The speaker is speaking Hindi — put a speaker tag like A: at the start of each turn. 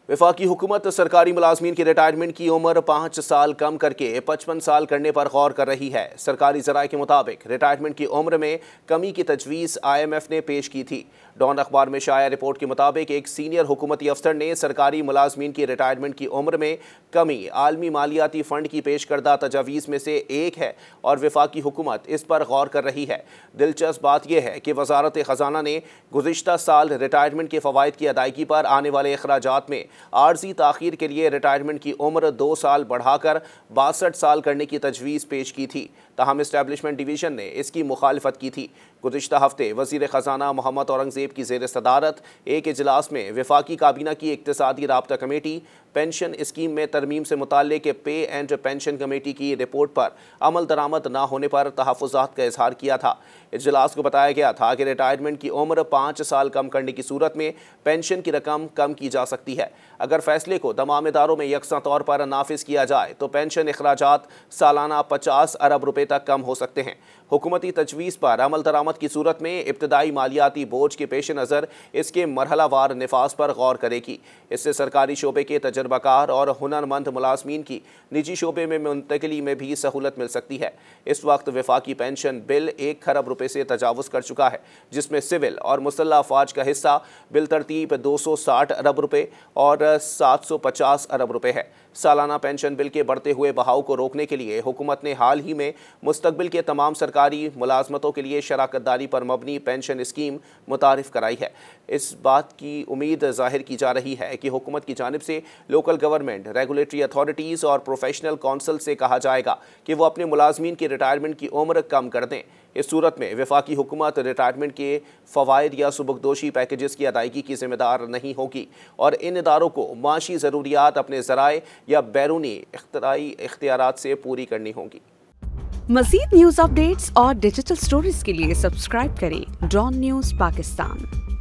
A: वफाकी हुकूमत सरकारी मुलाजमीन की रिटायरमेंट की उम्र 5 साल कम करके 55 साल करने पर गौर कर रही है। सरकारी ज़राए के मुताबिक रिटायरमेंट की उम्र में कमी की तजवीज़ IMF ने पेश की थी। डॉन अखबार में शाया रिपोर्ट के मुताबिक एक सीनियर हुकूमती अफसर ने सरकारी मुलाजमीन की रिटायरमेंट की उम्र में कमी आलमी मालियाती फ़ंड की पेश करदा तजावीज़ में से एक है और वफाकी हुकूमत इस पर गौर कर रही है। दिलचस्प बात यह है कि वजारत ख़जाना ने गुज़िश्ता साल रिटायरमेंट के फ़वाइद की अदायगी पर आने वाले अखराजात में आर्जी ताख़ीर के लिए रिटायरमेंट की उम्र 2 साल बढ़ाकर 62 साल करने की तजवीज़ पेश की थी। ताहम इस्टेब्लिशमेंट डिवीज़न ने इसकी मुखालफत की थी। गुज़िश्ता हफ्ते वज़ीर ख़जाना मोहम्मद औरंगज़ेब की ज़ेर सदारत एक इजलास में वफाकी काबीना की इक़्तिसादी राब्ता कमेटी पेंशन स्कीम में तरमीम से मुताल्लिक़ पे एंड पेंशन कमेटी की रिपोर्ट पर अमल दरामद न होने पर तहफ़्फ़ुज़ात का इजहार किया था। इजलास को बताया गया था कि रिटायरमेंट की उम्र 5 साल कम करने की सूरत में पेंशन की रकम कम की जा सकती है। अगर फैसले को तमाम इदारों में यकसा तौर पर नाफिज किया जाए तो पेंशन अखराजात सालाना 50 अरब रुपए तक कम हो सकते हैं। हुकूमती तजवीज़ पर अमल दरामद की सूरत में इब्तदाई मालियाती बोझ के पेश नज़र इसके मरहलावार निफाज पर गौर करेगी। इससे सरकारी शोबे के तजर्बाकार और हुनरमंद मुलाजमीन की निजी शोबे में मुंतकिली में भी सहूलत मिल सकती है। इस वक्त वफाकी पेंशन बिल 1 खरब रुपए से तजावुज़ कर चुका है, जिसमें सिविल और मुसल्लह अफवाज का हिस्सा बिल तरतीब 260 अरब रुपए और 750 अरब रुपए है। सालाना पेंशन बिल के बढ़ते हुए बहाव को रोकने के लिए हुकूमत ने हाल ही में मुस्तकबिल के तमाम सरकारी मुलाजमतों के लिए शराकतदारी पर मबनी पेंशन स्कीम मुतारिफ कराई है। इस बात की उम्मीद जाहिर की जा रही है कि हुकूमत की जानिब से लोकल गवर्नमेंट, रेगुलेटरी अथॉरिटीज़ और प्रोफेशनल काउंसिल से कहा जाएगा कि वो अपने मुलाजमीन की रिटायरमेंट की उम्र कम कर दें। इस सूरत में वफाकी हुकूमत रिटायरमेंट के फ़वाइद या सुबकदोशी पैकेजेस की अदायगी की जिम्मेदार नहीं होगी और इन इदारों को माशी ज़रूरियात अपने ज़राए या बैरूनी इख्तियारात से पूरी करनी होंगी।
B: मज़ीद न्यूज़ अपडेट्स और डिजिटल स्टोरीज के लिए सब्सक्राइब करें डॉन न्यूज़ पाकिस्तान।